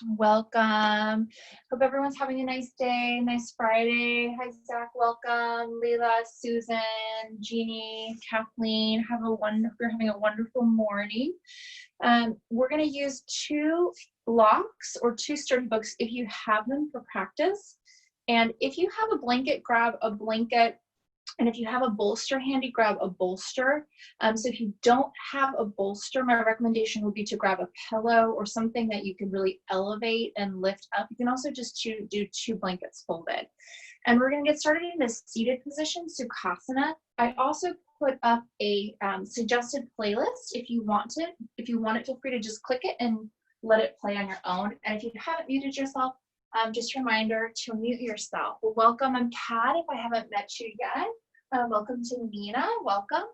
Welcome. Hope everyone's having a nice day, nice Friday. Hi, Zach. Welcome. Leila, Susan, Jeannie, Kathleen. We're having a wonderful morning. We're going to use two blocks or two sturdy books if you have them for practice. And if you have a blanket, grab a blanket. And if you have a bolster handy, grab a bolster. So if you don't have a bolster, my recommendation would be to grab a pillow or something that you can really elevate and lift up. You can also just do two blankets folded. And we're going to get started in a seated position, Sukhasana. I also put up a suggested playlist if you want it. If you want it, feel free to just click it and let it play on your own. And if you haven't muted yourself, just a reminder to mute yourself. Well, welcome. I'm Kat, if I haven't met you yet. Welcome to Nina. Welcome.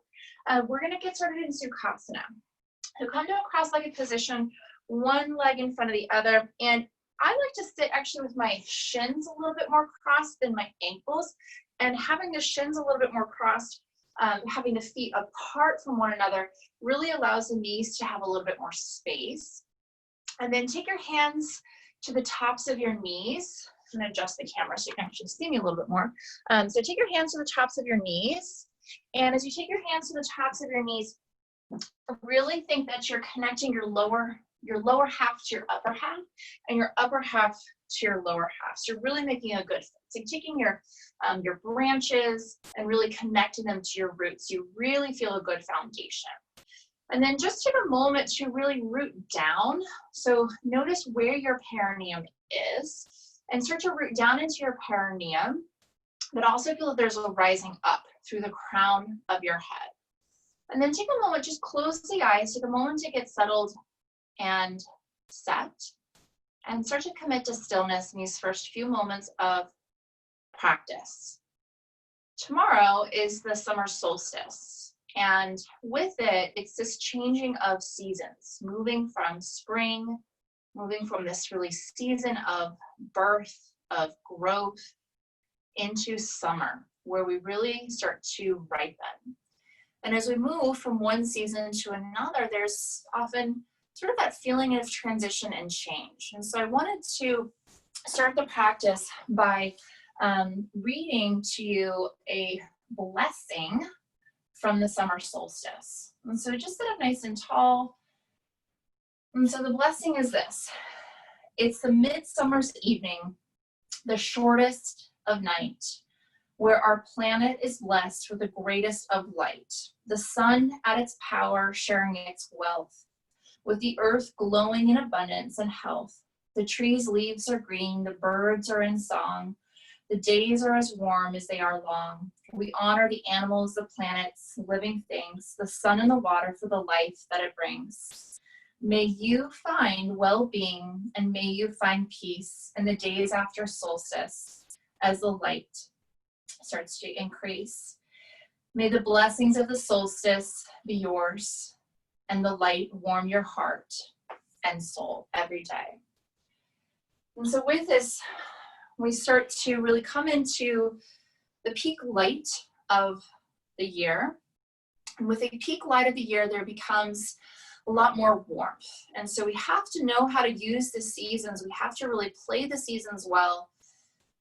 We're going to get started in Sukhasana. So come to a cross-legged position, one leg in front of the other. And I like to sit actually with my shins a little bit more crossed than my ankles. And having the shins a little bit more crossed, having the feet apart from one another, really allows the knees to have a little bit more space. And then take your hands to the tops of your knees. I'm going to adjust the camera so you can actually see me a little bit more. So take your hands to the tops of your knees. And as you take your hands to the tops of your knees, really think that you're connecting your lower half to your upper half and your upper half to your lower half. So you're really making a good fit. So taking your branches and really connecting them to your roots, you really feel a good foundation. And then just take a moment to really root down. So notice where your perineum is and start to root down into your perineum, but also feel that there's a rising up through the crown of your head. And then take a moment, just close the eyes, take a moment to get settled and set, and start to commit to stillness in these first few moments of practice. Tomorrow is the summer solstice. And with it, it's this changing of seasons, moving from spring, moving from this really season of birth, of growth, into summer, where we really start to ripen. And as we move from one season to another, there's often sort of that feeling of transition and change. And so I wanted to start the practice by reading to you a blessing from the summer solstice. And so just sit up nice and tall. And so the blessing is this. It's the midsummer's evening, the shortest of night, where our planet is blessed with the greatest of light, the sun at its power sharing its wealth, with the earth glowing in abundance and health. The trees' leaves are green, the birds are in song, the days are as warm as they are long. We honor the animals, the planets, living things, the sun and the water for the life that it brings. May you find well-being and may you find peace in the days after solstice as the light starts to increase. May the blessings of the solstice be yours and the light warm your heart and soul every day. And so with this, we start to really come into the peak light of the year. And with the peak light of the year, there becomes a lot more warmth. And so we have to know how to use the seasons. We have to really play the seasons well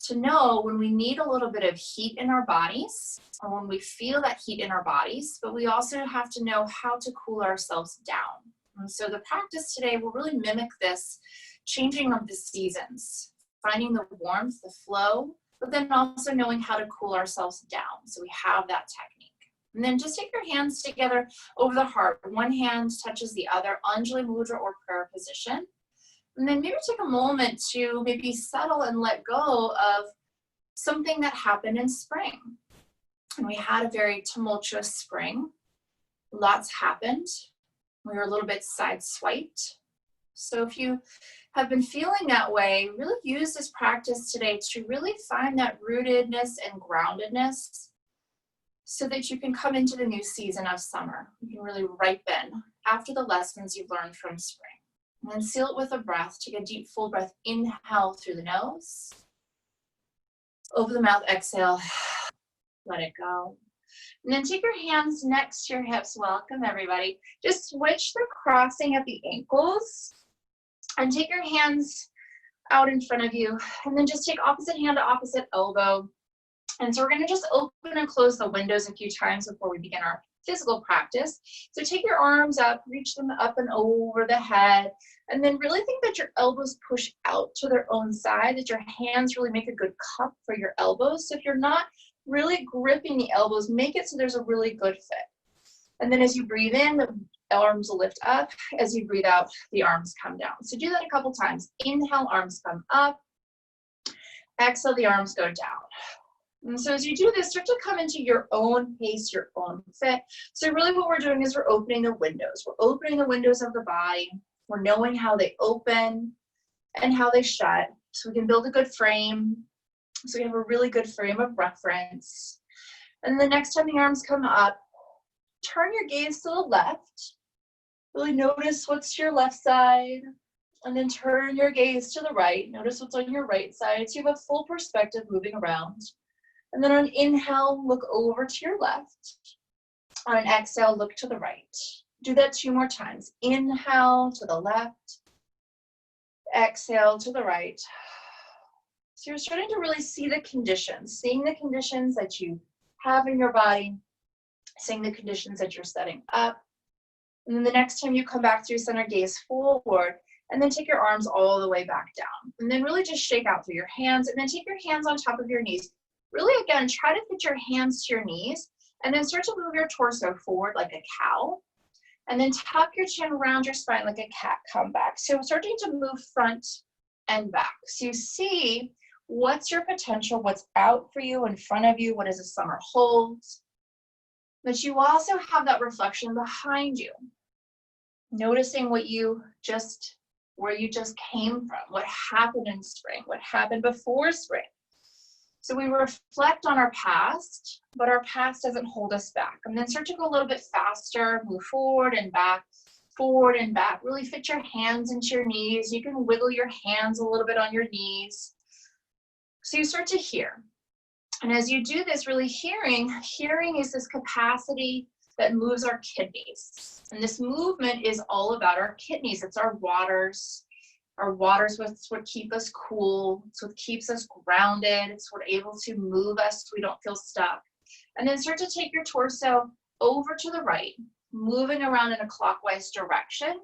to know when we need a little bit of heat in our bodies or when we feel that heat in our bodies, but we also have to know how to cool ourselves down. And so the practice today will really mimic this changing of the seasons, finding the warmth, the flow, but then also knowing how to cool ourselves down. So we have that technique. And then just take your hands together over the heart. One hand touches the other, Anjali Mudra or prayer position. And then maybe take a moment to maybe settle and let go of something that happened in spring. And we had a very tumultuous spring. Lots happened. We were a little bit sideswiped. So if you have been feeling that way, really use this practice today to really find that rootedness and groundedness so that you can come into the new season of summer. You can really ripen after the lessons you've learned from spring. And then seal it with a breath. Take a deep, full breath. Inhale through the nose. Over the mouth, exhale. Let it go. And then take your hands next to your hips. Welcome, everybody. Just switch the crossing of the ankles. And take your hands out in front of you. And then just take opposite hand to opposite elbow. And so we're going to just open and close the windows a few times before we begin our physical practice. So take your arms up, reach them up and over the head, and then really think that your elbows push out to their own side, that your hands really make a good cup for your elbows. So if you're not really gripping the elbows, make it so there's a really good fit. And then as you breathe in, the arms will lift up. As you breathe out, the arms come down. So do that a couple times. Inhale, arms come up. Exhale, the arms go down. And so as you do this, start to come into your own pace, your own fit. So really what we're doing is we're opening the windows. We're opening the windows of the body. We're knowing how they open and how they shut. So we can build a good frame. So we have a really good frame of reference. And the next time the arms come up, turn your gaze to the left. Really notice what's to your left side. And then turn your gaze to the right. Notice what's on your right side. So you have a full perspective moving around. And then on inhale, look over to your left. On an exhale, look to the right. Do that 2 more times. Inhale to the left. Exhale to the right. So you're starting to really see the conditions, seeing the conditions that you have in your body, seeing the conditions that you're setting up. And then the next time you come back through center, gaze forward, and then take your arms all the way back down. And then really just shake out through your hands, and then take your hands on top of your knees. Really, again, try to put your hands to your knees, and then start to move your torso forward like a cow. And then tuck your chin around your spine like a cat, come back. So starting to move front and back. So you see what's your potential, what's out for you, in front of you, what does the summer hold. But you also have that reflection behind you. Noticing where you just came from, what happened in spring, what happened before spring. So we reflect on our past, but our past doesn't hold us back. And then start to go a little bit faster, move forward and back, forward and back. Really fit your hands into your knees. You can wiggle your hands a little bit on your knees. So you start to hear. And as you do this, really hearing is this capacity that moves our kidneys. And this movement is all about our kidneys. It's our waters. Our water's what's what keep us cool. It's what keeps us grounded. It's what able to move us so we don't feel stuck. And then start to take your torso over to the right, moving around in a clockwise direction.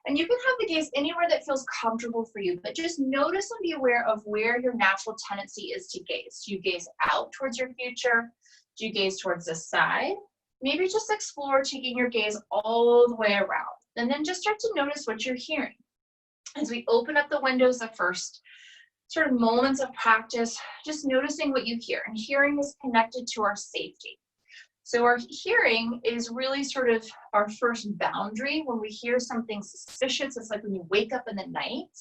And you can have the gaze anywhere that feels comfortable for you, but just notice and be aware of where your natural tendency is to gaze. Do you gaze out towards your future? Do you gaze towards the side? Maybe just explore taking your gaze all the way around. And then just start to notice what you're hearing. As we open up the windows, the first sort of moments of practice, just noticing what you hear. And hearing is connected to our safety. So our hearing is really sort of our first boundary. When we hear something suspicious, it's like when you wake up in the night,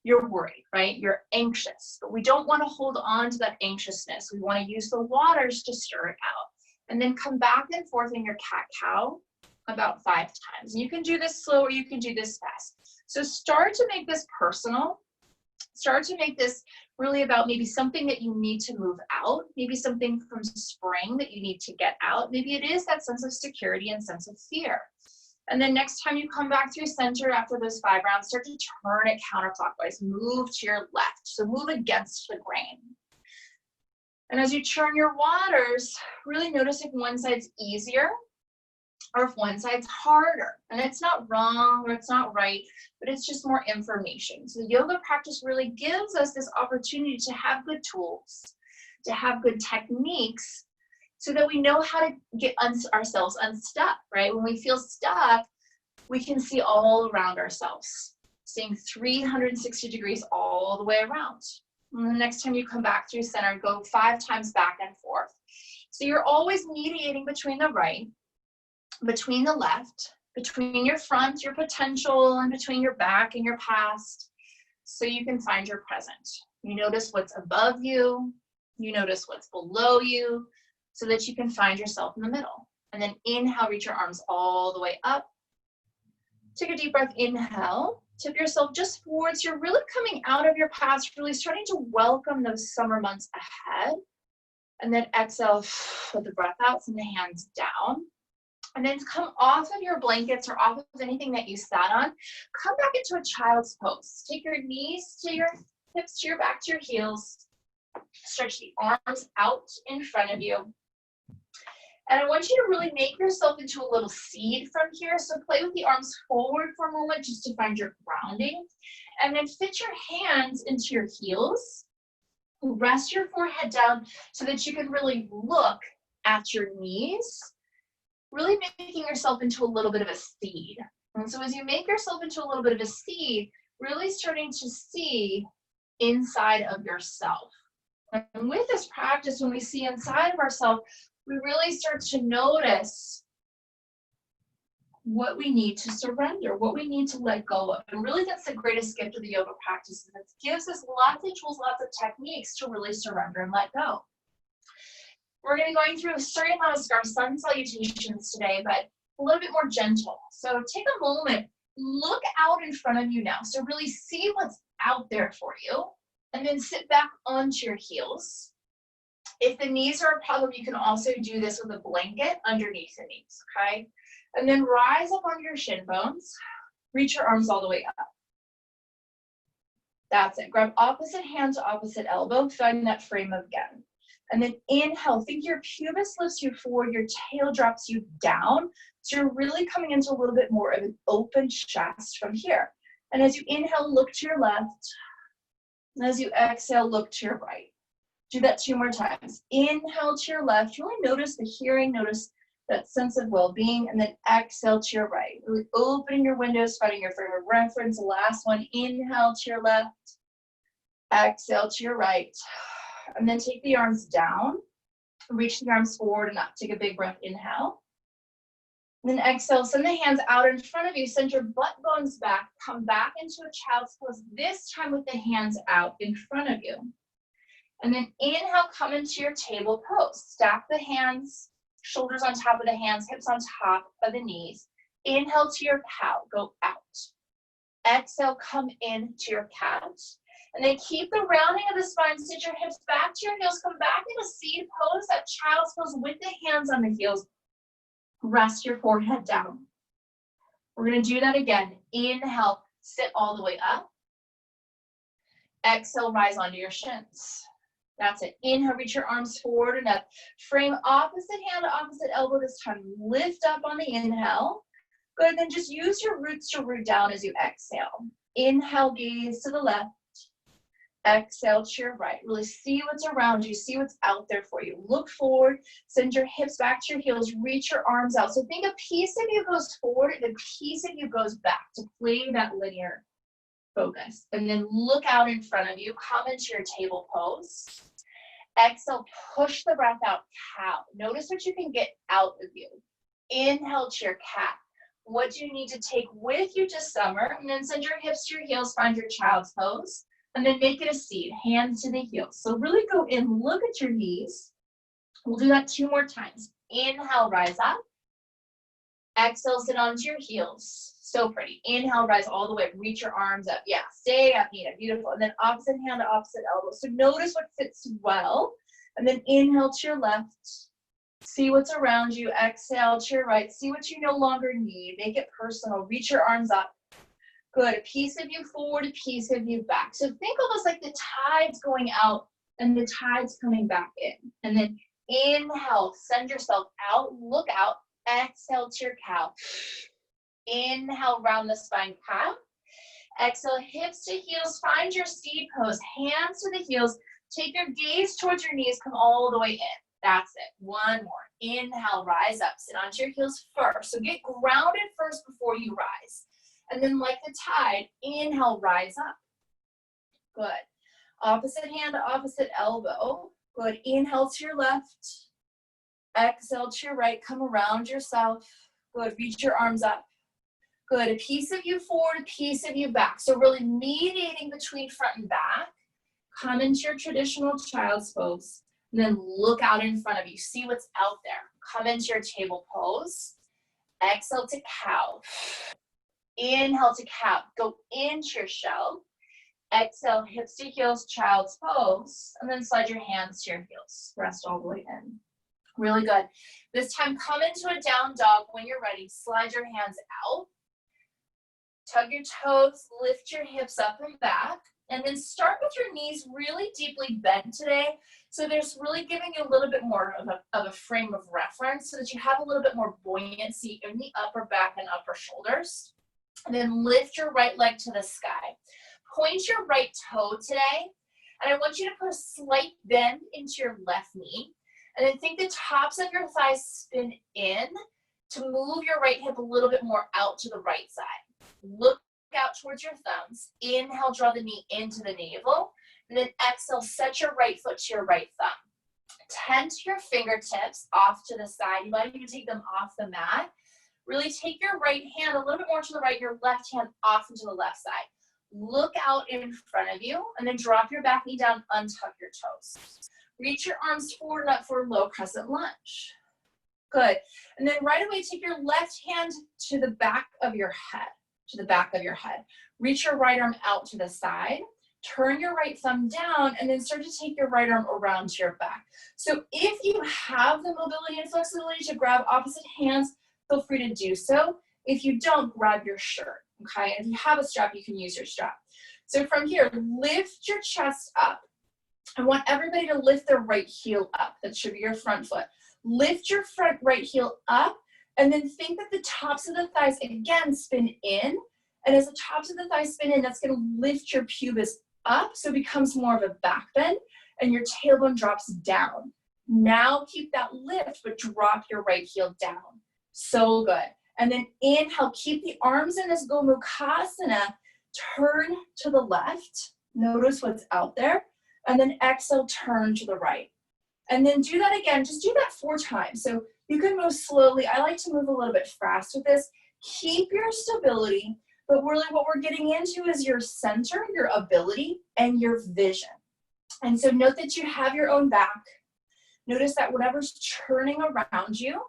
you're worried, right? You're anxious, but we don't want to hold on to that anxiousness. We want to use the waters to stir it out. And then come back and forth in your cat-cow about 5 times. And you can do this slow or you can do this fast. So start to make this personal. Start to make this really about maybe something that you need to move out, maybe something from spring that you need to get out. Maybe it is that sense of security and sense of fear. And then next time you come back through center after those 5 rounds, start to turn it counterclockwise, move to your left. So move against the grain. And as you churn your waters, really notice if one side's easier or if one side's harder. And it's not wrong or it's not right, but it's just more information. So the yoga practice really gives us this opportunity to have good tools, to have good techniques, so that we know how to get ourselves unstuck, right? When we feel stuck, we can see all around ourselves, seeing 360 degrees all the way around. And the next time you come back through center, go 5 times back and forth. So you're always mediating between the right, between the left, between your front, your potential, and between your back and your past, so you can find your present. You notice what's above you, you notice what's below you, so that you can find yourself in the middle. And then inhale, reach your arms all the way up. Take a deep breath, inhale, tip yourself just forwards. You're really coming out of your past, really starting to welcome those summer months ahead. And then exhale, let the breath out, send the hands down. And then come off of your blankets or off of anything that you sat on. Come back into a child's pose. Take your knees to your hips to your back to your heels. Stretch the arms out in front of you. And I want you to really make yourself into a little seed from here. So play with the arms forward for a moment just to find your grounding. And then fit your hands into your heels. Rest your forehead down so that you can really look at your knees. Really making yourself into a little bit of a seed. And so as you make yourself into a little bit of a seed, really starting to see inside of yourself. And with this practice, when we see inside of ourselves, we really start to notice what we need to surrender, what we need to let go of. And really that's the greatest gift of the yoga practice. And it gives us lots of tools, lots of techniques to really surrender and let go. We're going to be going through Surya Namaskar, sun salutations today, but a little bit more gentle. So take a moment, look out in front of you now. So really see what's out there for you. And then sit back onto your heels. If the knees are a problem, you can also do this with a blanket underneath the knees, okay? And then rise up on your shin bones. Reach your arms all the way up. That's it. Grab opposite hand to opposite elbow. Find that frame again. And then inhale. Think your pubis lifts you forward. Your tail drops you down. So you're really coming into a little bit more of an open chest from here. And as you inhale, look to your left. And as you exhale, look to your right. Do that 2 more times. Inhale to your left. Really notice the hearing, notice that sense of well-being, and then exhale to your right. Really opening your windows, finding your frame of reference. Last one, inhale to your left. Exhale to your right. And then take the arms down. Reach the arms forward and up. Take a big breath, inhale. Then exhale, send the hands out in front of you, send your butt bones back, come back into a child's pose, this time with the hands out in front of you. And then inhale, come into your table pose. Stack the hands, shoulders on top of the hands, hips on top of the knees. Inhale to your cow, go out. Exhale, come into your cat. And then keep the rounding of the spine, sit your hips back to your heels, come back into seed pose, that child's pose with the hands on the heels. Rest your forehead down. We're going to do that again. Inhale, sit all the way up. Exhale, rise onto your shins. That's it. Inhale, reach your arms forward and up. Frame opposite hand to opposite elbow this time. Lift up on the inhale. Good, then just use your roots to root down as you exhale. Inhale, gaze to the left. Exhale to your right. Really see what's around you. See what's out there for you. Look forward. Send your hips back to your heels. Reach your arms out. So think a piece of you goes forward and a piece of you goes back to play that linear focus. And then look out in front of you. Come into your table pose. Exhale. Push the breath out. Cow. Notice what you can get out of you. Inhale to your cat. What do you need to take with you to summer? And then send your hips to your heels. Find your child's pose. And then make it a seed, hands to the heels. So really go in, look at your knees. We'll do that 2 more times. Inhale, rise up. Exhale, sit onto your heels. So pretty. Inhale, rise all the way up. Reach your arms up. Yeah, stay up, Nina. Beautiful. And then opposite hand to opposite elbow. So notice what fits well. And then inhale to your left. See what's around you. Exhale to your right. See what you no longer need. Make it personal. Reach your arms up. Good, a piece of you forward, a piece of you back. So think almost like the tide's going out and the tide's coming back in. And then inhale, send yourself out, look out, exhale to your cow. Inhale, round the spine, cow. Exhale, hips to heels, find your seed pose, hands to the heels. Take your gaze towards your knees, come all the way in. That's it, 1 more. Inhale, rise up, sit onto your heels first. So get grounded first before you rise. And then like the tide, inhale, rise up. Good. Opposite hand to opposite elbow. Good. Inhale to your left. Exhale to your right. Come around yourself. Good. Reach your arms up. Good. A piece of you forward, a piece of you back. So really mediating between front and back. Come into your traditional child's pose. And then look out in front of you. See what's out there. Come into your table pose. Exhale to cow. Inhale to cow. Go into your shell. Exhale, hips to heels, child's pose. And then slide your hands to your heels. Rest all the way in. Really good. This time, come into a down dog. When you're ready, slide your hands out. Tug your toes, lift your hips up and back. And then start with your knees really deeply bent today. So there's really giving you a little bit more of a frame of reference so that you have a little bit more buoyancy in the upper back and upper shoulders. And then lift your right leg to the sky. Point your right toe today. And I want you to put a slight bend into your left knee. And then think the tops of your thighs spin in to move your right hip a little bit more out to the right side. Look out towards your thumbs. Inhale, draw the knee into the navel. And then exhale, set your right foot to your right thumb. Tent your fingertips off to the side. You might even take them off the mat. Really take your right hand a little bit more to the right, your left hand off into the left side. Look out in front of you, and then drop your back knee down, untuck your toes. Reach your arms forward and up for a low crescent lunge. Good. And then right away, take your left hand to the back of your head, Reach your right arm out to the side. Turn your right thumb down, and then start to take your right arm around to your back. So if you have the mobility and flexibility to grab opposite hands, feel free to do so. If you don't, grab your shirt, okay? And if you have a strap, you can use your strap. So from here, lift your chest up. I want everybody to lift their right heel up. That should be your front foot. Lift your front right heel up, and then think that the tops of the thighs, again, spin in. And as the tops of the thighs spin in, that's going to lift your pubis up, so it becomes more of a back bend, and your tailbone drops down. Now keep that lift, but drop your right heel down. So good. And then inhale, keep the arms in this Gomukhasana, turn to the left, notice what's out there, and then exhale, turn to the right. And then do that again, just do that 4 times. So you can move slowly. I like to move a little bit fast with this. Keep your stability, but really what we're getting into is your center, your ability, and your vision. And so note that you have your own back. Notice that whatever's churning around you,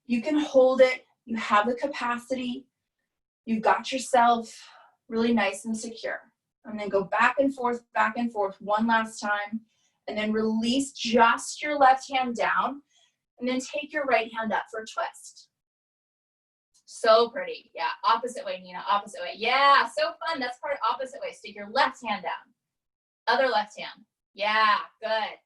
you can hold it. You have the capacity. You've got yourself really nice and secure. And then go back and forth one last time. And then release just your left hand down. And then take your right hand up for a twist. So pretty. Yeah, opposite way, Nina, opposite way. Yeah, so fun. That's part of opposite way. Stick your left hand down. Other left hand. Yeah, good.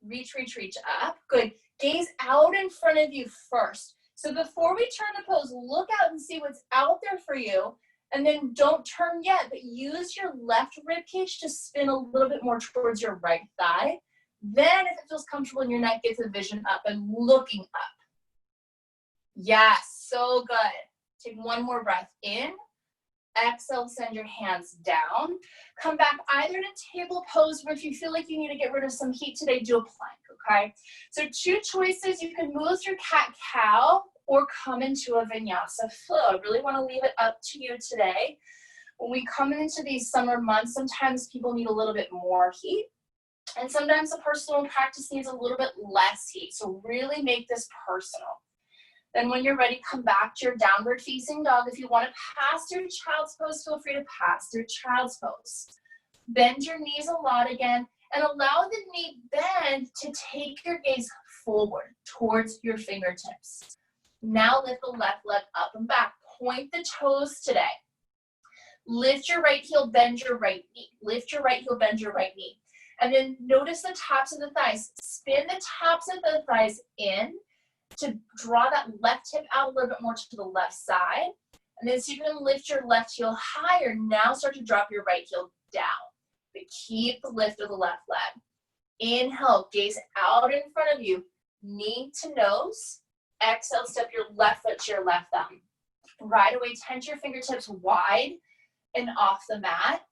Reach, reach, reach up. Good. Gaze out in front of you first. So before we turn the pose, look out and see what's out there for you. And then don't turn yet, but use your left rib cage to spin a little bit more towards your right thigh. Then if it feels comfortable in your neck, get the vision up and looking up. Yes, so good. Take one more breath in. Exhale, send your hands down. Come back either to table pose, or if you feel like you need to get rid of some heat today, do a plank, okay? So 2 choices. You can move through cat-cow or come into a vinyasa flow. I really want to leave it up to you today. When we come into these summer months, sometimes people need a little bit more heat, and sometimes the personal practice needs a little bit less heat. So really make this personal. Then when you're ready, come back to your downward facing dog. If you want to pass through child's pose, feel free to pass through child's pose. Bend your knees a lot again, and allow the knee bend to take your gaze forward towards your fingertips. Now lift the left leg up and back. Point the toes today. Lift your right heel, bend your right knee. Lift your right heel, bend your right knee. And then notice the tops of the thighs. Spin the tops of the thighs in to draw that left hip out a little bit more to the left side. And then see if you can lift your left heel higher. Now start to drop your right heel down. But keep the lift of the left leg. Inhale, gaze out in front of you. Knee to nose. Exhale, step your left foot to your left thumb. Right away, tent your fingertips wide and off the mat.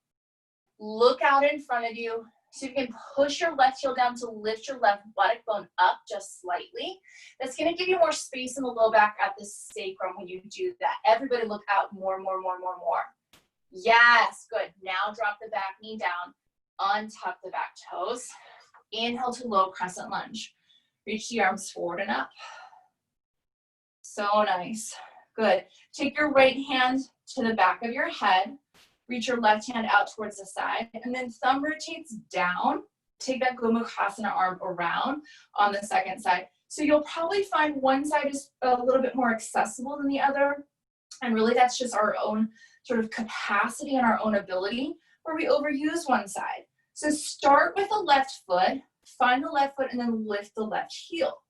Look out in front of you. So you can push your left heel down to lift your left buttock bone up just slightly. That's going to give you more space in the low back at the sacrum when you do that. Everybody look out more. Yes, good. Now drop the back knee down. Untuck the back toes. Inhale to low crescent lunge. Reach the arms forward and up. So nice. Good. Take your right hand to the back of your head. Reach your left hand out towards the side, and then thumb rotates down. Take that Gomukhasana arm around on the second side. So you'll probably find one side is a little bit more accessible than the other, and really that's just our own sort of capacity and our own ability. where we overuse one side. So start with the left foot, find the left foot, and then lift the left heel.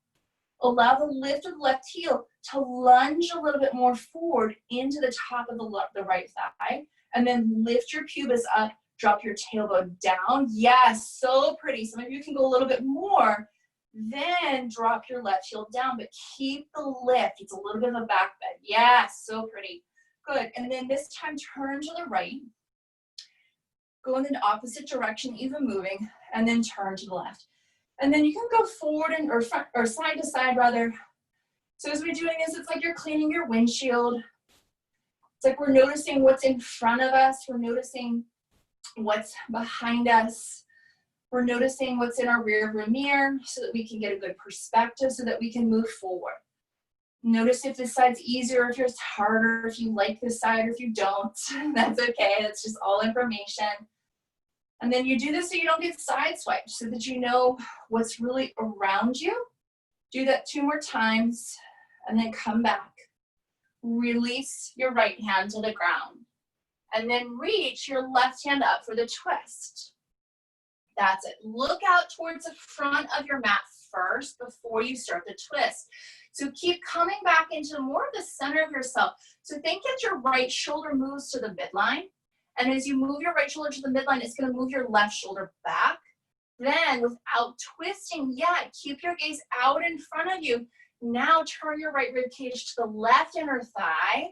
Allow the lift of the left heel to lunge a little bit more forward into the top of the right thigh, and then lift your pubis up, drop your tailbone down. Yes, so pretty. Some of you can go a little bit more. Then drop your left heel down, but keep the lift. It's a little bit of a back bend. Yes, so pretty. Good. And then this time turn to the right. Go in the opposite direction, even moving, and then turn to the left. And then you can go forward and or front or side to side rather. So as we're doing this, it's like you're cleaning your windshield. It's like we're noticing what's in front of us. We're noticing what's behind us. We're noticing what's in our rear view mirror so that we can get a good perspective so that we can move forward. Notice if this side's easier, if it's harder, if you like this side or if you don't. That's okay. That's just all information. And then you do this so you don't get sideswiped, so that you know what's really around you. Do that 2 more times and then come back. Release your right hand to the ground. And then reach your left hand up for the twist. That's it. Look out towards the front of your mat first before you start the twist. So keep coming back into more of the center of yourself. So think that your right shoulder moves to the midline. And as you move your right shoulder to the midline, it's going to move your left shoulder back. Then without twisting yet, keep your gaze out in front of you. Now turn your right rib cage to the left inner thigh.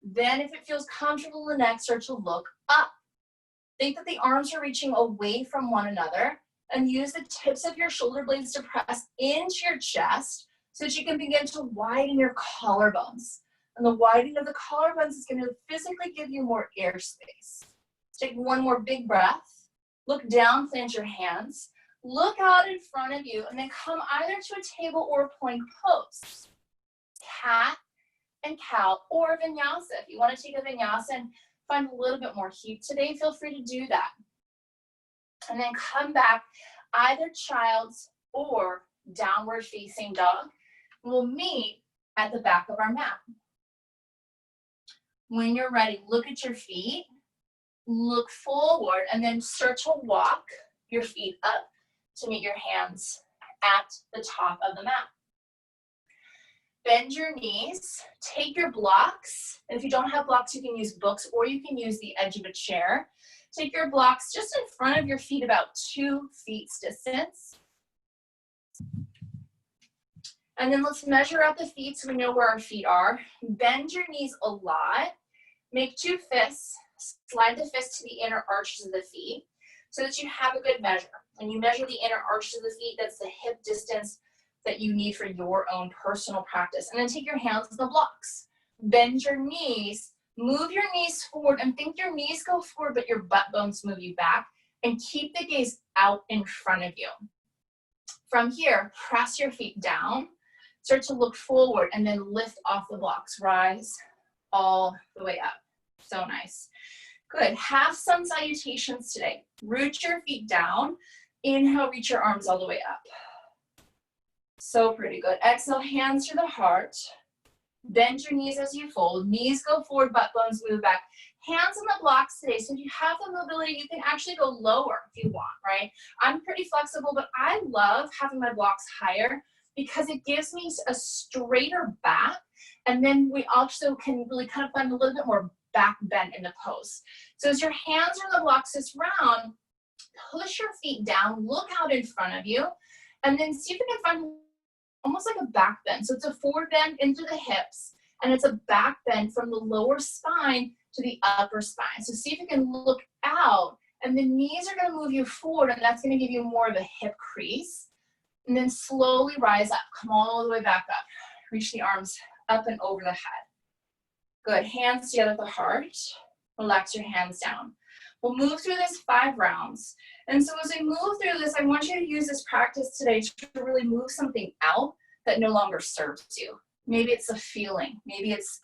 Then if it feels comfortable, the neck, start to look up. Think that the arms are reaching away from one another, and use the tips of your shoulder blades to press into your chest so that you can begin to widen your collarbones. And the widening of the collarbones is going to physically give you more air space. Take one more big breath. Look down, plant your hands. Look out in front of you, and then come either to a table or a plank pose. Cat and cow, or vinyasa. If you want to take a vinyasa and find a little bit more heat today, feel free to do that. And then come back, either child's or downward facing dog. We'll meet at the back of our mat. When you're ready, look at your feet, look forward, and then start to walk your feet up to meet your hands at the top of the mat. Bend your knees, take your blocks. If you don't have blocks, you can use books or you can use the edge of a chair. Take your blocks just in front of your feet, about 2 feet distance. And then let's measure out the feet so we know where our feet are. Bend your knees a lot. Make 2 fists. Slide the fists to the inner arches of the feet so that you have a good measure. When you measure the inner arches of the feet, that's the hip distance that you need for your own personal practice. And then take your hands on the blocks. Bend your knees, move your knees forward, and think your knees go forward, but your butt bones move you back. And keep the gaze out in front of you. From here, press your feet down, start to look forward, and then lift off the blocks. Rise all the way up. So nice. Good. Have some salutations today. Root your feet down. Inhale, reach your arms all the way up. So pretty good. Exhale, hands to the heart. Bend your knees as you fold. Knees go forward, butt bones move back. Hands on the blocks today. So if you have the mobility, you can actually go lower if you want, right? I'm pretty flexible, but I love having my blocks higher because it gives me a straighter back. And then we also can really kind of find a little bit more back bend in the pose. So as your hands are on the blocks this round, push your feet down, look out in front of you, and then see if you can find almost like a back bend. So it's a forward bend into the hips, and it's a back bend from the lower spine to the upper spine. So see if you can look out, and the knees are gonna move you forward, and that's gonna give you more of a hip crease. And then slowly rise up, come all the way back up. Reach the arms up and over the head. Good, hands together at the heart. Relax your hands down. We'll move through this 5 rounds. And so as we move through this, I want you to use this practice today to really move something out that no longer serves you. Maybe it's a feeling. Maybe it's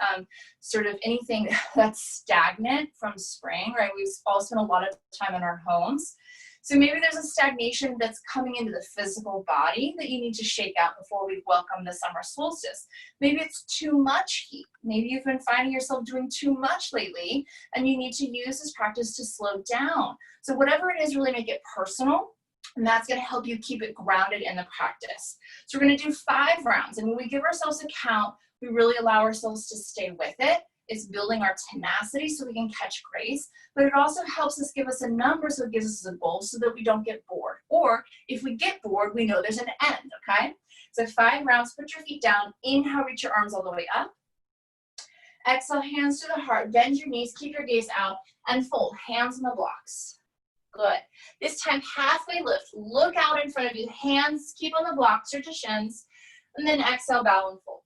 sort of anything that's stagnant from spring, right? We've all spent a lot of time in our homes. So maybe there's a stagnation that's coming into the physical body that you need to shake out before we welcome the summer solstice. Maybe it's too much heat. Maybe you've been finding yourself doing too much lately and you need to use this practice to slow down. So whatever it is, really make it personal. And that's going to help you keep it grounded in the practice. So we're going to do 5 rounds. And when we give ourselves a count, we really allow ourselves to stay with it. It's building our tenacity so we can catch grace. But it also helps us give us a number, so it gives us a goal so that we don't get bored. Or if we get bored, we know there's an end, okay? So 5 rounds, put your feet down. Inhale, reach your arms all the way up. Exhale, hands to the heart. Bend your knees, keep your gaze out, and fold. Hands on the blocks. Good. This time, halfway lift. Look out in front of you. Hands keep on the blocks or to shins. And then exhale, bow and fold.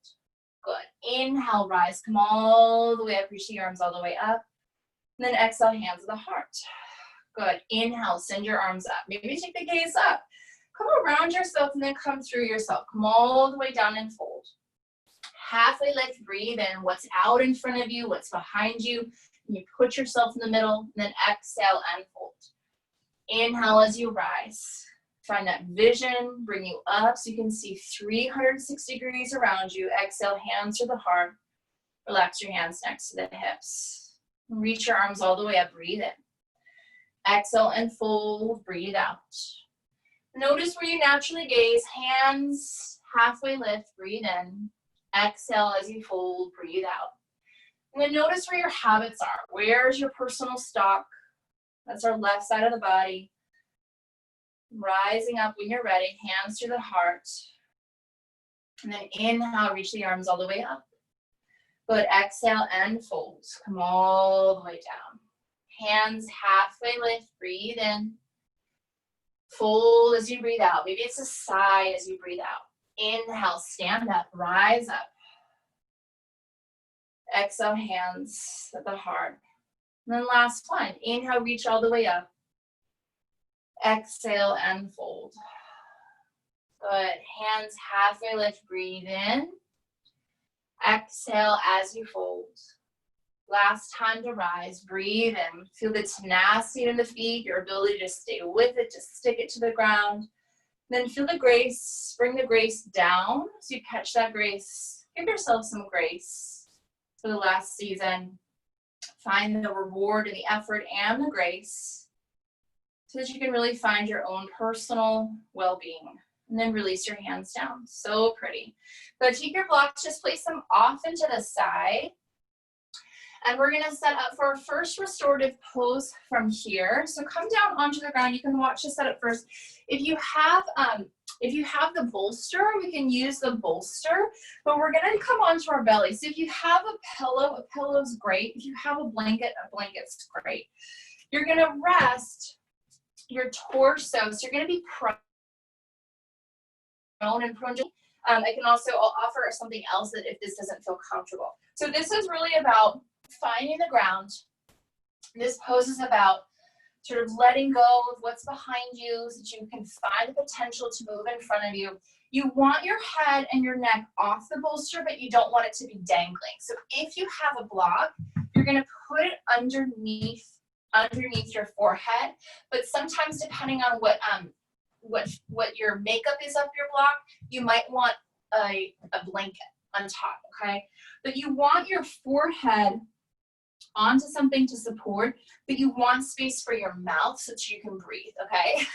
Good. Inhale, rise. Come all the way up. Reach the arms all the way up. And then exhale, hands to the heart. Good. Inhale, send your arms up. Maybe take the gaze up. Come around yourself and then come through yourself. Come all the way down and fold. Halfway lift. Breathe in. What's out in front of you? What's behind you? And you put yourself in the middle. And then exhale and fold. Inhale as you rise. Find that vision, bring you up so you can see 360 degrees around you. Exhale, hands to the heart. Relax your hands next to the hips. Reach your arms all the way up, breathe in. Exhale and fold, breathe out. Notice where you naturally gaze, hands halfway lift, breathe in. Exhale as you fold, breathe out. And then notice where your habits are. Where's your personal stock? That's our left side of the body. Rising up when you're ready, hands to the heart. And then inhale, reach the arms all the way up. Good, exhale and fold. Come all the way down. Hands halfway lift, breathe in. Fold as you breathe out. Maybe it's a sigh as you breathe out. Inhale, stand up, rise up. Exhale, hands at the heart. And then last one, inhale, reach all the way up. Exhale and fold. Good, hands halfway lift, breathe in. Exhale as you fold. Last time to rise, breathe in. Feel the tenacity in the feet, your ability to stay with it, to stick it to the ground. Then feel the grace, bring the grace down so you catch that grace. Give yourself some grace for the last season. Find the reward and the effort and the grace so that you can really find your own personal well-being. And then release your hands down. So pretty. But take your blocks, just place them off and to the side. And we're gonna set up for our first restorative pose from here. So come down onto the ground. You can watch the setup first. If you have the bolster, we can use the bolster, but we're gonna come onto our belly. So if you have a pillow's great. If you have a blanket's great. You're gonna rest your torso. So you're gonna be prone and prone. I can also offer something else that if this doesn't feel comfortable. So this is really about finding the ground. This pose is about sort of letting go of what's behind you so that you can find the potential to move in front of you. You want your head and your neck off the bolster, but you don't want it to be dangling. So if you have a block, you're gonna put it underneath your forehead, but sometimes depending on what your makeup is up your block, you might want a blanket on top, okay? But you want your forehead onto something to support, but you want space for your mouth so that you can breathe, okay?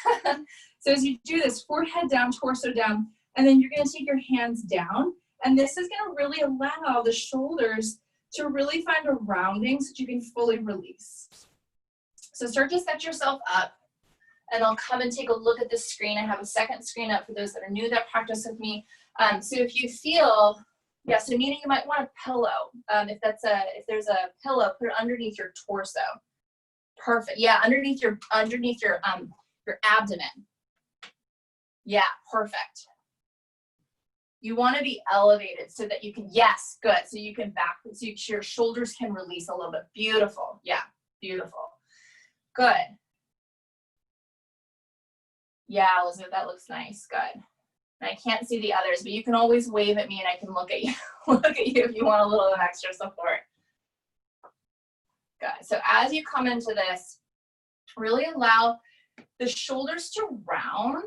So as you do this, forehead down, torso down, and then you're gonna take your hands down, and this is gonna really allow the shoulders to really find a rounding so that you can fully release. So start to set yourself up, and I'll come and take a look at this screen. I have a second screen up for those that are new that practice with me. So if you feel, yeah, so Nina, you might want a pillow. If there's a pillow, put it underneath your torso. Perfect. Yeah, underneath your abdomen. Yeah, perfect. You want to be elevated so that you can, yes, good. So you can back, so your shoulders can release a little bit. Beautiful. Yeah, beautiful. Good. Yeah, Elizabeth, that looks nice. Good. And I can't see the others, but you can always wave at me and I can look at you, look at you if you want a little extra support. Good. So as you come into this, really allow the shoulders to round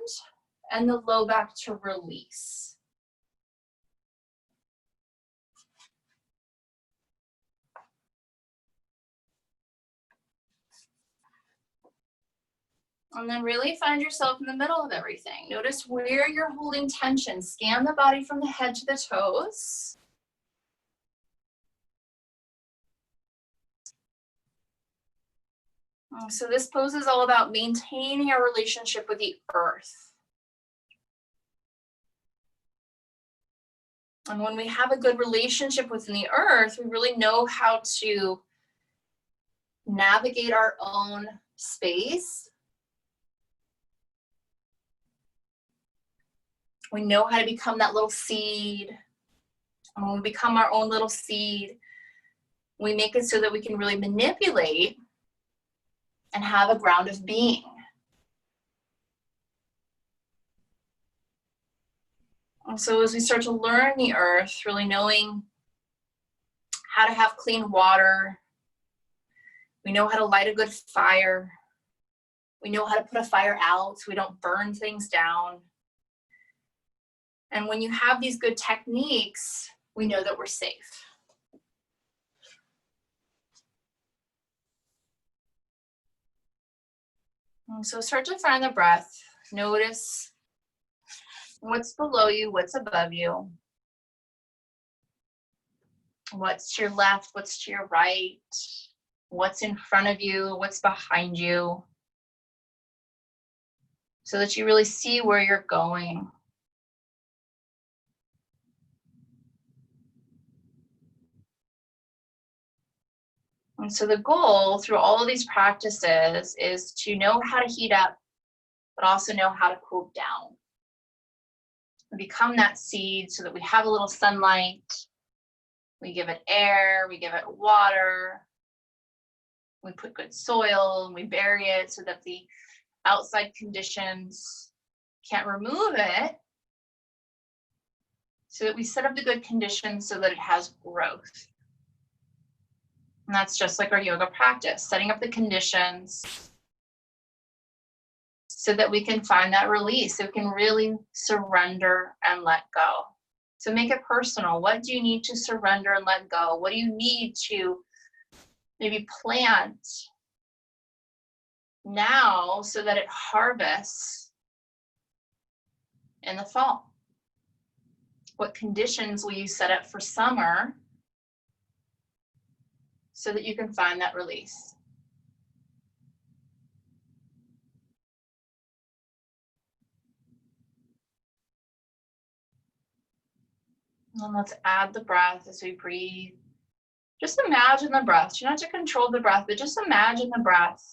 and the low back to release. And then really find yourself in the middle of everything. Notice where you're holding tension. Scan the body from the head to the toes. So this pose is all about maintaining our relationship with the earth. And when we have a good relationship within the earth, we really know how to navigate our own space. We know how to become that little seed. And when we become our own little seed, we make it so that we can really manipulate and have a ground of being. And so as we start to learn the earth, really knowing how to have clean water, we know how to light a good fire, we know how to put a fire out so we don't burn things down. And when you have these good techniques, we know that we're safe. And so start to find the breath. Notice what's below you, what's above you. What's to your left, what's to your right. What's in front of you, what's behind you. So that you really see where you're going. And so the goal through all of these practices is to know how to heat up, but also know how to cool down. And become that seed so that we have a little sunlight. We give it air, we give it water. We put good soil and we bury it so that the outside conditions can't remove it. So that we set up the good conditions so that it has growth. And that's just like our yoga practice, setting up the conditions so that we can find that release, so we can really surrender and let go. So make it personal. What do you need to surrender and let go? What do you need to maybe plant now so that it harvests in the fall? What conditions will you set up for summer so that you can find that release? And let's add the breath as we breathe. Just imagine the breath. You don't have to control the breath, but just imagine the breath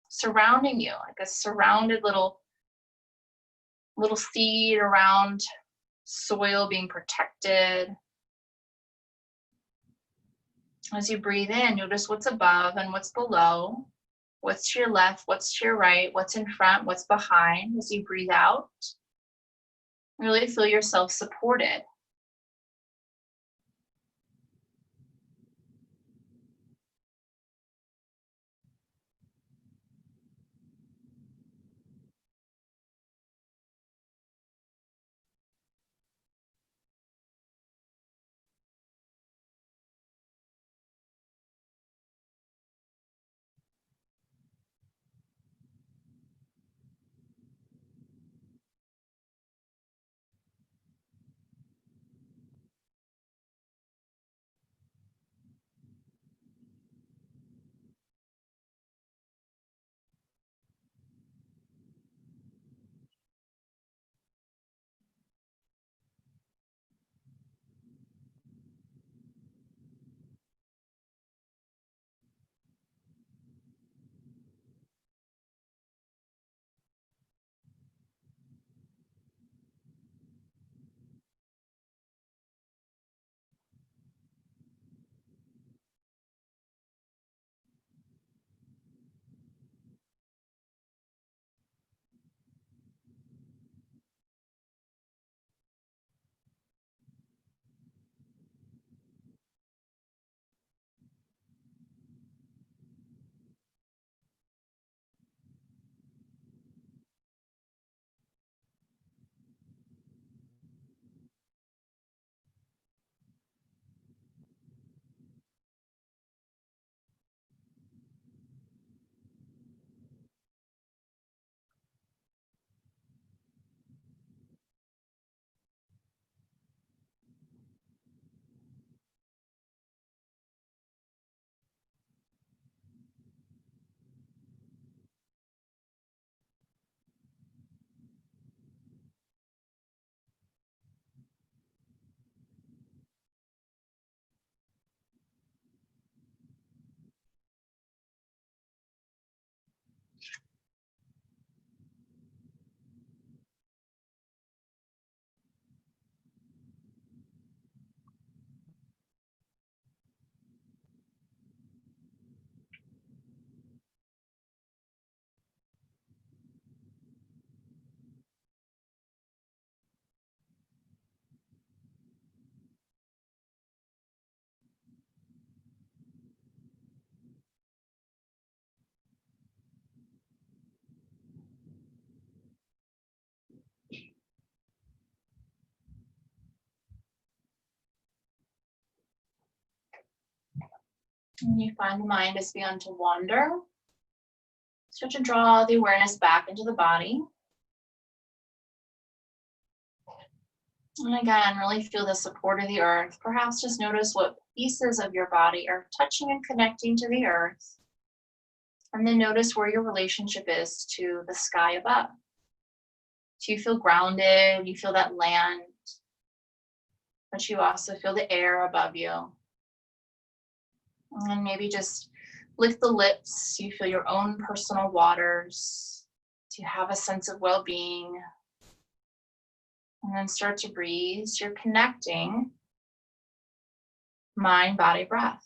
surrounding you, like a surrounded little seed around soil being protected. As you breathe in, notice what's above and what's below. What's to your left, what's to your right, what's in front, what's behind. As you breathe out, really feel yourself supported. And you find the mind has begun to wander. Start to draw the awareness back into the body. And again, really feel the support of the earth. Perhaps just notice what pieces of your body are touching and connecting to the earth. And then notice where your relationship is to the sky above. So you feel grounded, you feel that land, but you also feel the air above you. And then maybe just lift the lips. You feel your own personal waters. So you have a sense of well-being. And then start to breathe. So you're connecting mind, body, breath.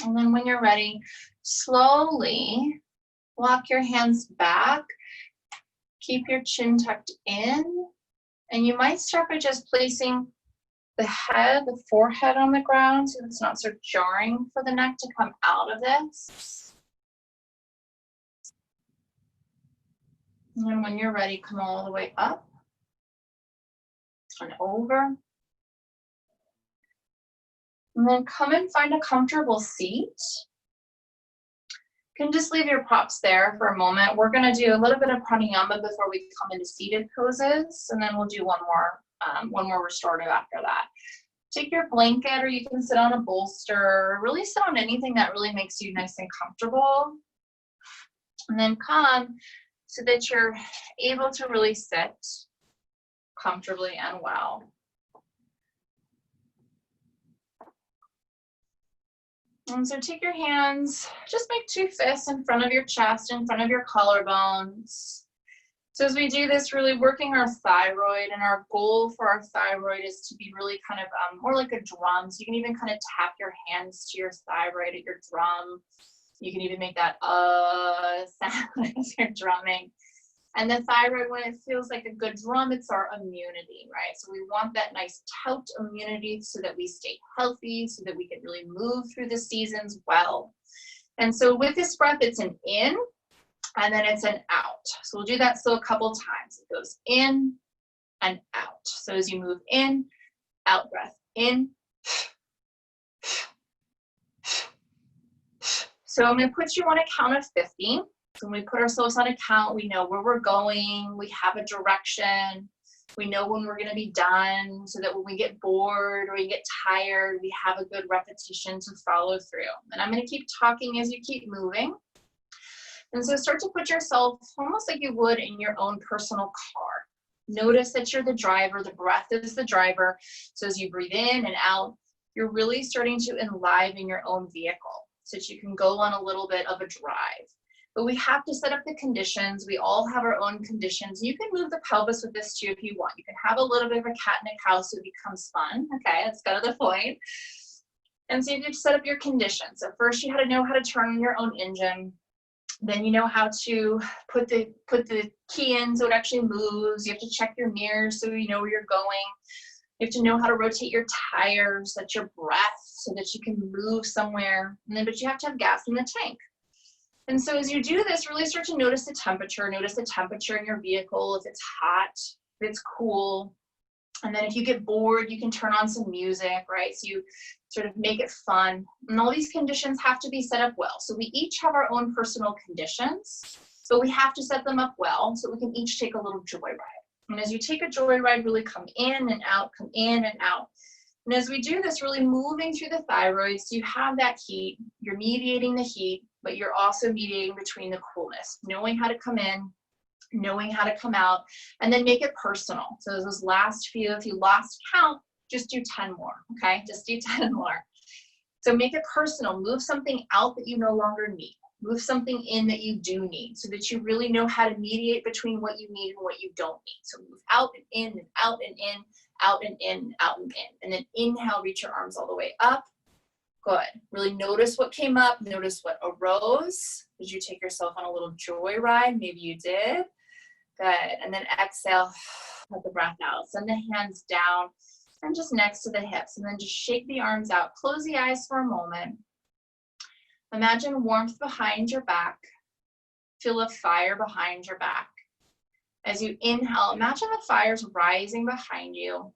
And then when you're ready, slowly walk your hands back. Keep your chin tucked in. And you might start by just placing the head, the forehead on the ground so it's not so jarring for the neck to come out of this. And then when you're ready, come all the way up and over. And then come and find a comfortable seat. You can just leave your props there for a moment. We're going to do a little bit of pranayama before we come into seated poses, and then we'll do one more restorative after that. Take your blanket, or you can sit on a bolster. Really sit on anything that really makes you nice and comfortable. And then come so that you're able to really sit comfortably and well. And so take your hands, just make two fists in front of your chest, in front of your collarbones. So as we do this, really working our thyroid, and our goal for our thyroid is to be really kind of more like a drum. So you can even kind of tap your hands to your thyroid at your drum. You can even make that sound as you're drumming. And the thyroid, when it feels like a good drum, it's our immunity, right? So we want that nice taut immunity so that we stay healthy, so that we can really move through the seasons well. And so with this breath, it's an in, and then it's an out. So we'll do that a couple times. It goes in and out. So as you move in, out breath, in. So I'm going to put you on a count of 50. So when we put ourselves on a count, we know where we're going, we have a direction, we know when we're going to be done, so that when we get bored or we get tired, we have a good repetition to follow through. And I'm going to keep talking as you keep moving. And so start to put yourself almost like you would in your own personal car. Notice that you're the driver, the breath is the driver. So as you breathe in and out, you're really starting to enliven your own vehicle so that you can go on a little bit of a drive. But we have to set up the conditions. We all have our own conditions. You can move the pelvis with this too if you want. You can have a little bit of a cat in a cow so it becomes fun. Okay, that's kind of the point. And so you have to set up your conditions. So first you had to know how to turn on your own engine. Then you know how to put the key in so it actually moves. You have to check your mirrors so you know where you're going. You have to know how to rotate your tires, that's your breath, so that you can move somewhere. And then, but you have to have gas in the tank. And so as you do this, really start to notice the temperature in your vehicle, if it's hot, if it's cool. And then if you get bored, you can turn on some music, right? So you sort of make it fun. And all these conditions have to be set up well. So we each have our own personal conditions, but we have to set them up well so we can each take a little joyride. And as you take a joyride, really come in and out, come in and out. And as we do this, really moving through the thyroid, so you have that heat, you're mediating the heat, but you're also mediating between the coolness, knowing how to come in, knowing how to come out, and then make it personal. So those last few, if you lost count, just do 10 more, okay? Just do 10 more. So make it personal. Move something out that you no longer need. Move something in that you do need so that you really know how to mediate between what you need and what you don't need. So move out and in and out and in, out and in, out and in. And then inhale, reach your arms all the way up. Good. Really notice what came up. Notice what arose. Did you take yourself on a little joyride? Maybe you did. Good. And then exhale, let the breath out. Send the hands down and just next to the hips. And then just shake the arms out. Close the eyes for a moment. Imagine warmth behind your back. Feel a fire behind your back. As you inhale, imagine the fire's rising behind you.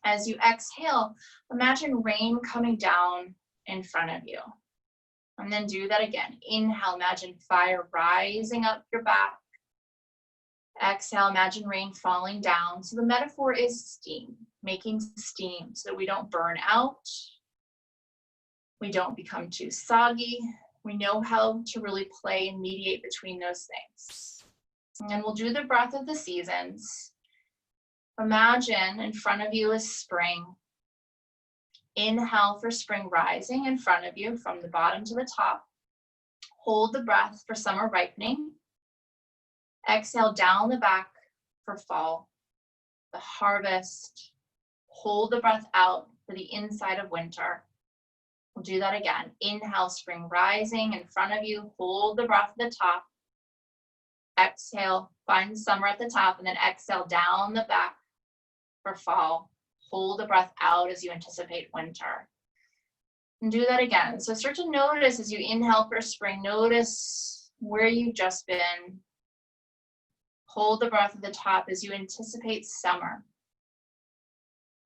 As you exhale, imagine rain coming down in front of you. And then do that again. Inhale, imagine fire rising up your back. Exhale, imagine rain falling down. So the metaphor is steam, making steam so that we don't burn out. We don't become too soggy. We know how to really play and mediate between those things. And then we'll do the breath of the seasons. Imagine in front of you is spring. Inhale for spring rising in front of you from the bottom to the top. Hold the breath for summer ripening. Exhale down the back for fall, the harvest. Hold the breath out for the inside of winter. We'll do that again. Inhale, spring rising in front of you. Hold the breath at the top. Exhale, find summer at the top, and then exhale down the back for fall. Hold the breath out as you anticipate winter. And do that again. So start to notice as you inhale for spring, notice where you've just been. Hold the breath at the top as you anticipate summer.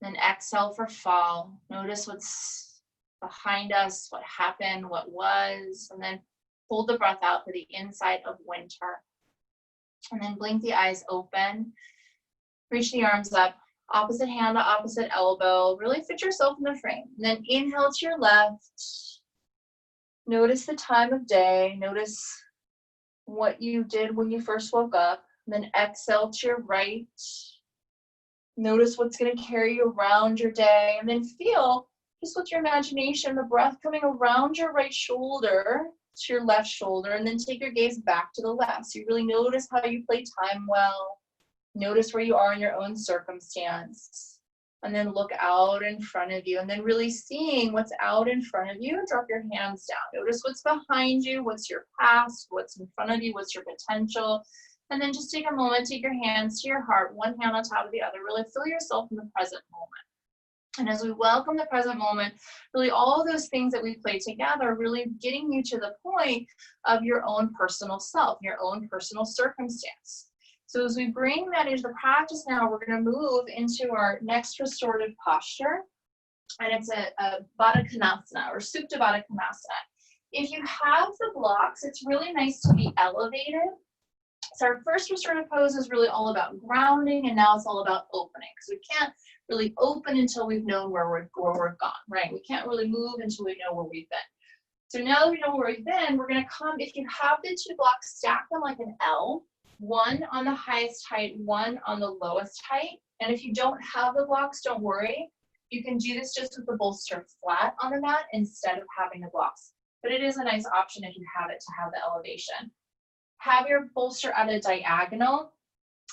Then exhale for fall. Notice what's behind us, what happened, what was, and then hold the breath out for the inside of winter. And then blink the eyes open. Reach the arms up, opposite hand to opposite elbow. Really fit yourself in the frame. And then inhale to your left. Notice the time of day. Notice what you did when you first woke up. And then exhale to your right. Notice what's going to carry you around your day. And then feel, just with your imagination, the breath coming around your right shoulder to your left shoulder. And then take your gaze back to the left. So you really notice how you play time well. Notice where you are in your own circumstance. And then look out in front of you. And then really seeing what's out in front of you. Drop your hands down. Notice what's behind you. What's your past. What's in front of you. What's your potential. And then just take a moment, take your hands to your heart, one hand on top of the other. Really feel yourself in the present moment. And as we welcome the present moment, really all of those things that we play together, really getting you to the point of your own personal self, your own personal circumstance. So as we bring that into the practice now, we're going to move into our next restorative posture. And it's a Baddha Konasana or Supta Baddha Konasana. If you have the blocks, it's really nice to be elevated. So our first restorative pose is really all about grounding, and now it's all about opening, because we can't really open until we've known where we're gone, right? We can't really move until we know where we've been. So now that we know where we've been, we're going to come, if you have the two blocks, stack them like an L, one on the highest height, one on the lowest height. And if you don't have the blocks, don't worry. You can do this just with the bolster flat on the mat instead of having the blocks. But it is a nice option if you have it to have the elevation. Have your bolster at a diagonal.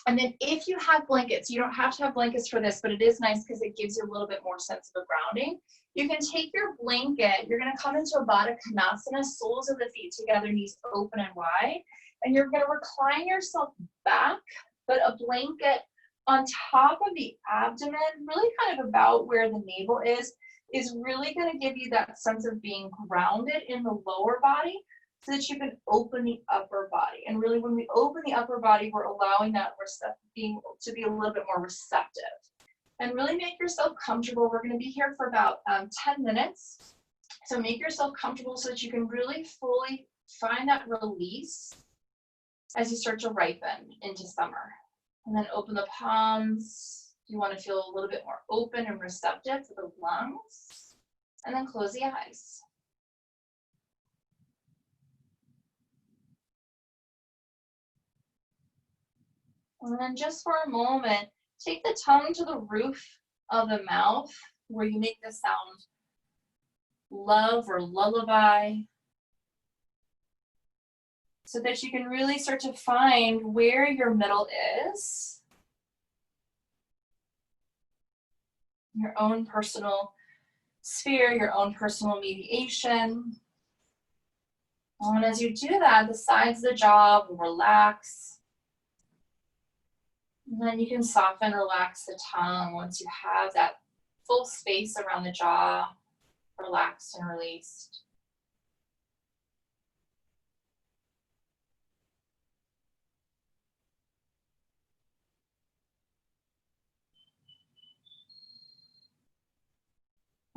And then if you have blankets, you don't have to have blankets for this, but it is nice because it gives you a little bit more sense of grounding. You can take your blanket, you're going to come into a Baddha Konasana, soles of the feet together, knees open and wide. And you're going to recline yourself back, but a blanket on top of the abdomen, really kind of about where the navel is really going to give you that sense of being grounded in the lower body, so that you can open the upper body. And really when we open the upper body, we're allowing that to be a little bit more receptive. And really make yourself comfortable. We're going to be here for about 10 minutes. So make yourself comfortable so that you can really fully find that release as you start to ripen into summer. And then open the palms. You want to feel a little bit more open and receptive to the lungs. And then close the eyes. And then just for a moment, take the tongue to the roof of the mouth where you make the sound love or lullaby, so that you can really start to find where your middle is, your own personal sphere, your own personal mediation. And as you do that, the sides of the jaw will relax. And then you can soften, relax the tongue once you have that full space around the jaw, relaxed and released.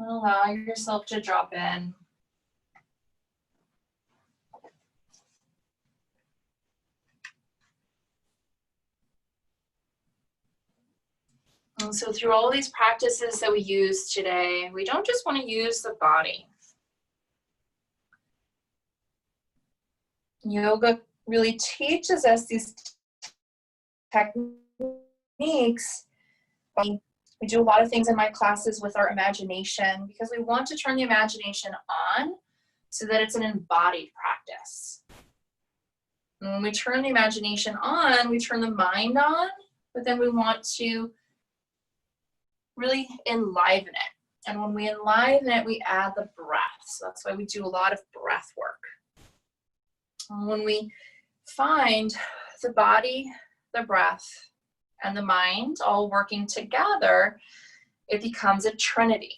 And allow yourself to drop in. And so through all these practices that we use today, we don't just want to use the body. Yoga really teaches us these techniques. We do a lot of things in my classes with our imagination because we want to turn the imagination on so that it's an embodied practice. And when we turn the imagination on, we turn the mind on, but then we want to really enliven it. And when we enliven it, we add the breath. So that's why we do a lot of breath work. And when we find the body, the breath, and the mind all working together, it becomes a trinity.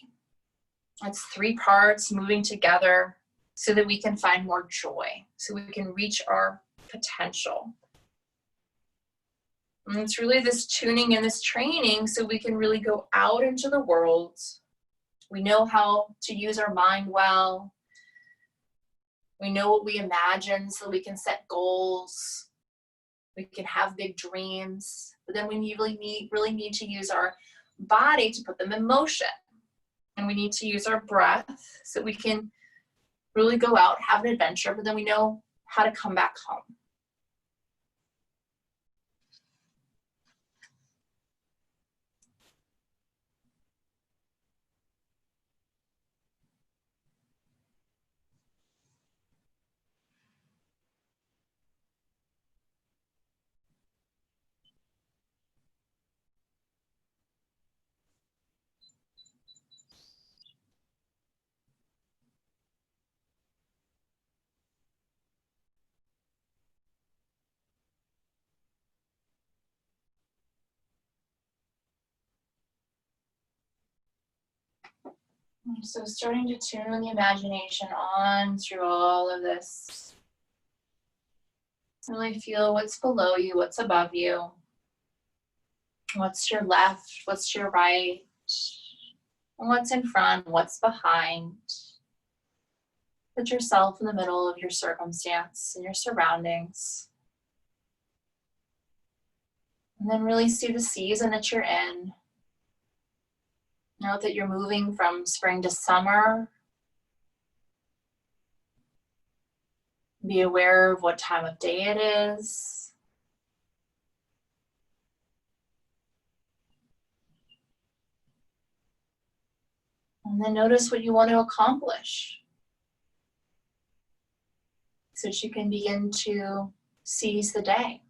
It's three parts moving together so that we can find more joy, so we can reach our potential. And it's really this tuning and this training so we can really go out into the world. We know how to use our mind well. We know what we imagine so we can set goals. We can have big dreams, but then we really need to use our body to put them in motion. And we need to use our breath so we can really go out, have an adventure, but then we know how to come back home. So starting to tune the imagination on through all of this. Really feel what's below you, what's above you. What's to your left, what's to your right. What's in front, what's behind. Put yourself in the middle of your circumstance and your surroundings. And then really see the season that you're in. Note that you're moving from spring to summer. Be aware of what time of day it is. And then notice what you want to accomplish so that you can begin to seize the day.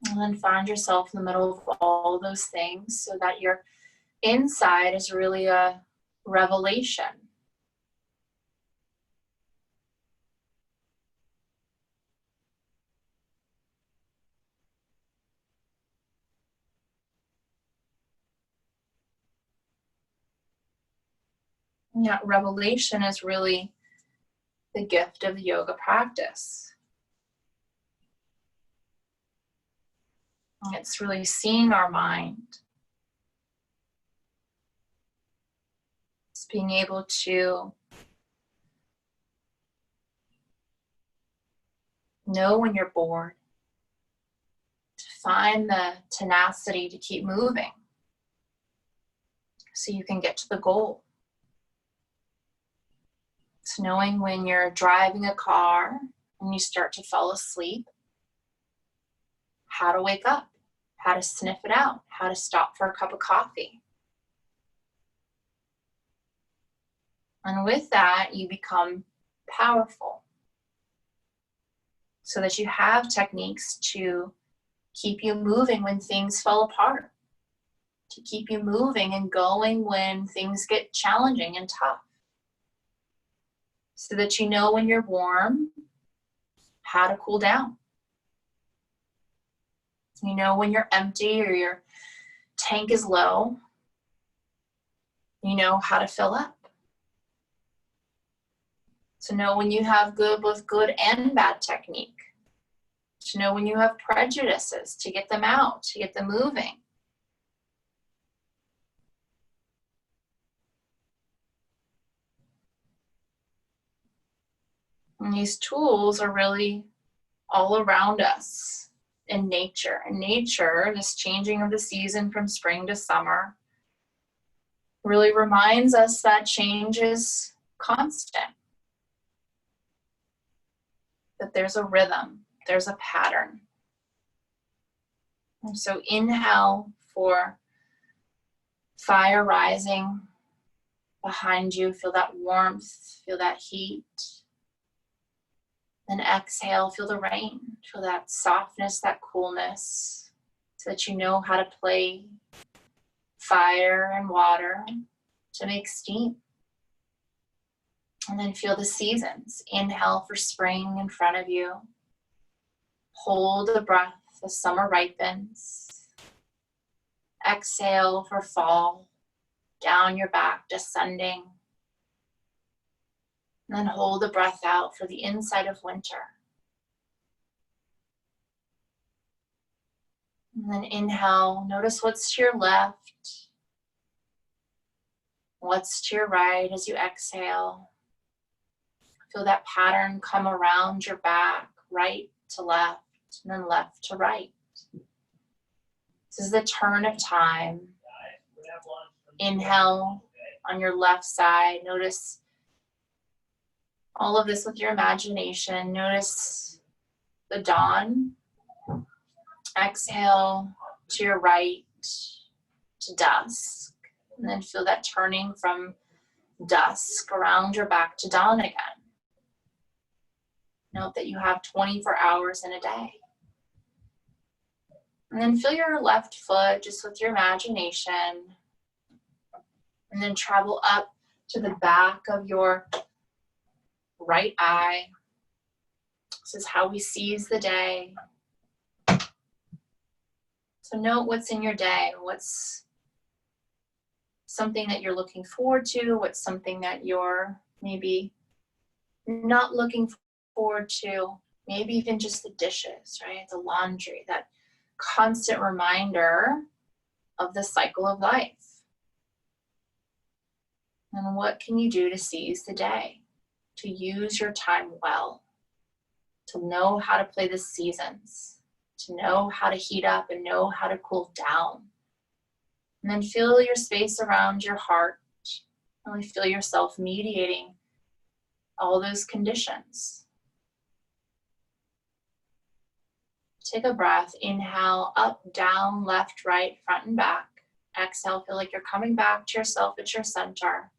And then find yourself in the middle of all those things so that your inside is really a revelation. And that revelation is really the gift of the yoga practice. It's really seeing our mind. It's being able to know when you're bored, to find the tenacity to keep moving so you can get to the goal. It's knowing when you're driving a car and you start to fall asleep, how to wake up, how to sniff it out, how to stop for a cup of coffee. And with that, you become powerful so that you have techniques to keep you moving when things fall apart, to keep you moving and going when things get challenging and tough, so that you know when you're warm, how to cool down. You know when you're empty or your tank is low, you know how to fill up. To know when you have both good and bad technique. To know when you have prejudices, to get them out, to get them moving. And these tools are really all around us in nature. In nature, this changing of the season from spring to summer really reminds us that change is constant, that there's a rhythm, there's a pattern. And so inhale for fire rising behind you. Feel that warmth, feel that heat. Then exhale, feel the rain, feel that softness, that coolness, so that you know how to play fire and water to make steam. And then feel the seasons. Inhale for spring in front of you. Hold the breath as summer ripens. Exhale for fall, down your back, descending. And then hold the breath out for the inside of winter. And then inhale, notice what's to your left, what's to your right as you exhale. Feel that pattern come around your back, right to left, and then left to right. This is the turn of time. Inhale on your left side. Notice all of this with your imagination. Notice the dawn. Exhale to your right to dusk. And then feel that turning from dusk around your back to dawn again. Note that you have 24 hours in a day. And then feel your left foot just with your imagination. And then travel up to the back of your right eye. This is how we seize the day. So note what's in your day. What's something that you're looking forward to? What's something that you're maybe not looking forward to? Maybe even just the dishes, right? The laundry, that constant reminder of the cycle of life. And what can you do to seize the day? To use your time well, to know how to play the seasons, to know how to heat up and know how to cool down. And then feel your space around your heart. Really feel yourself mediating all those conditions. Take a breath. Inhale, up, down, left, right, front, and back. Exhale, feel like you're coming back to yourself at your center.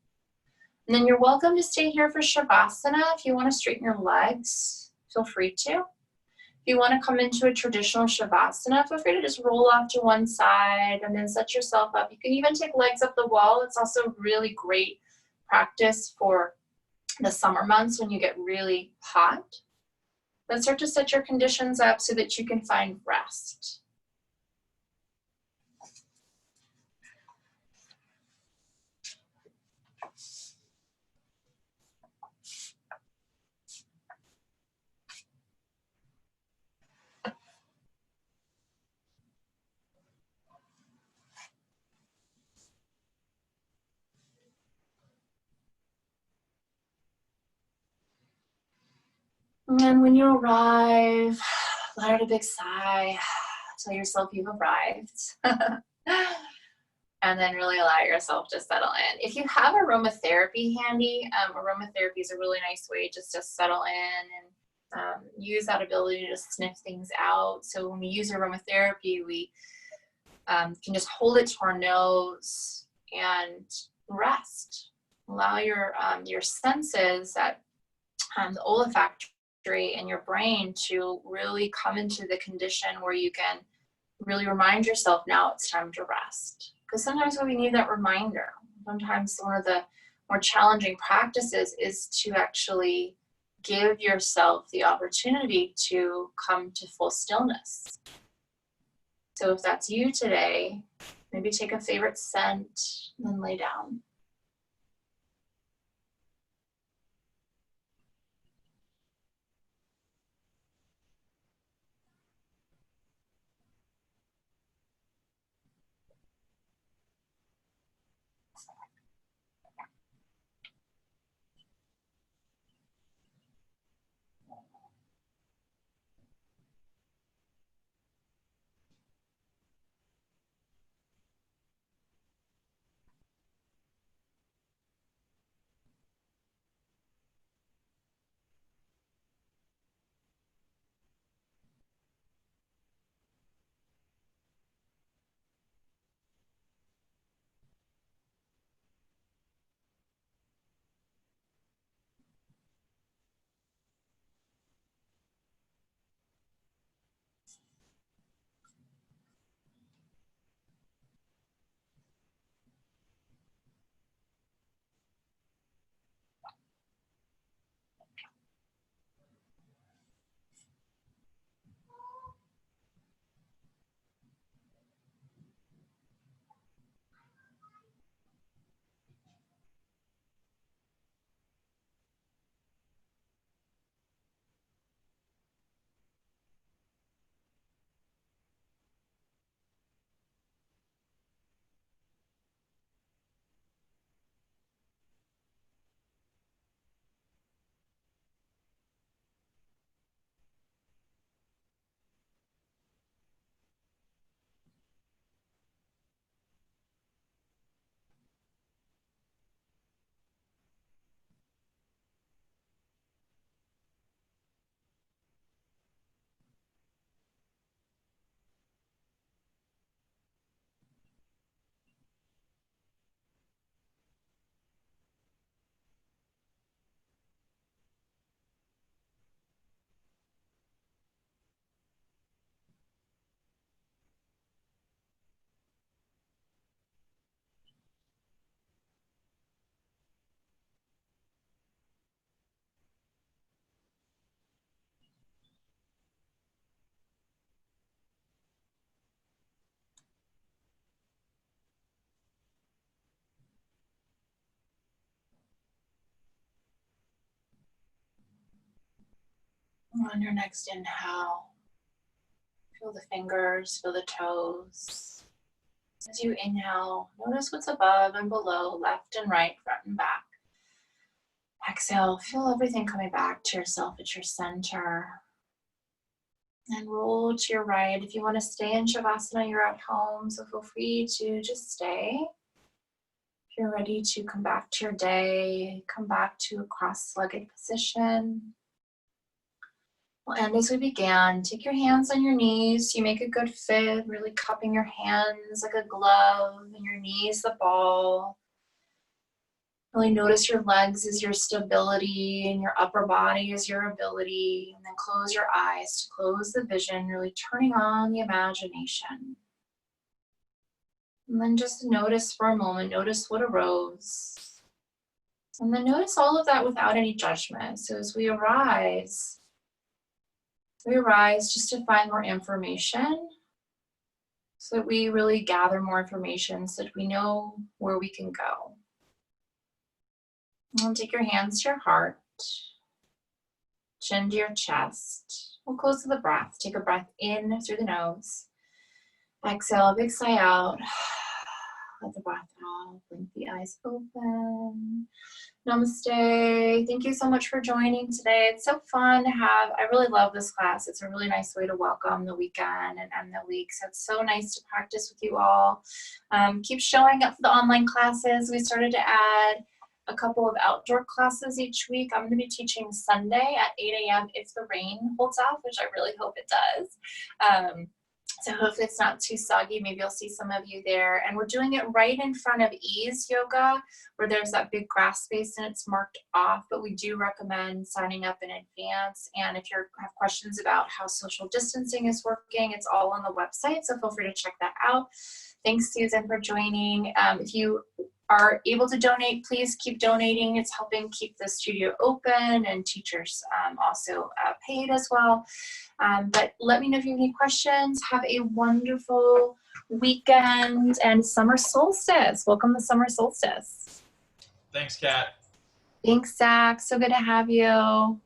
And then you're welcome to stay here for Shavasana. If you want to straighten your legs, feel free to. If you want to come into a traditional Shavasana, feel free to just roll off to one side and then set yourself up. You can even take legs up the wall. It's also really great practice for the summer months when you get really hot. Then start to set your conditions up so that you can find rest. And then when you arrive, let out a big sigh. Tell yourself you've arrived. And then really allow yourself to settle in. If you have aromatherapy handy, aromatherapy is a really nice way just to settle in and use that ability to sniff things out. So when we use aromatherapy, we can just hold it to our nose and rest. Allow your senses, that the olfactory in your brain, to really come into the condition where you can really remind yourself, now it's time to rest. Because sometimes we need that reminder. Sometimes one of the more challenging practices is to actually give yourself the opportunity to come to full stillness. So if that's you today, maybe take a favorite scent and then lay down. On your next inhale, feel the fingers, feel the toes. As you inhale, notice what's above and below, left and right, front and back. Exhale, feel everything coming back to yourself at your center. And roll to your right. If you want to stay in Shavasana, you're at home, so feel free to just stay. If you're ready to come back to your day, come back to a cross-legged position. We'll end as we began. Take your hands on your knees. You make a good fit, really cupping your hands like a glove and your knees the ball. Really notice your legs as your stability and your upper body as your ability. And then close your eyes to close the vision, really turning on the imagination. And then just notice for a moment, notice what arose. And then notice all of that without any judgment. So as we arise just to find more information so that we really gather more information so that we know where we can go. And take your hands to your heart, chin to your chest. We'll close to the breath. Take a breath in through the nose. Exhale, big sigh out. Let the breath out. Blink the eyes open. Namaste. Thank you so much for joining today. It's so fun to have. I really love this class. It's a really nice way to welcome the weekend and end the week. So it's so nice to practice with you all. Keep showing up for the online classes. We started to add a couple of outdoor classes each week. I'm going to be teaching Sunday at 8 a.m. if the rain holds off, which I really hope it does. So hopefully it's not too soggy. Maybe I'll see some of you there. And we're doing it right in front of Ease Yoga, where there's that big grass space and it's marked off. But we do recommend signing up in advance. And if you have questions about how social distancing is working, it's all on the website. So feel free to check that out. Thanks, Susan, for joining. If you are able to donate, please keep donating. It's helping keep the studio open and teachers also paid as well. But let me know if you have any questions. Have a wonderful weekend and summer solstice. Welcome to summer solstice. Thanks, Kat. Thanks, Zach. So good to have you.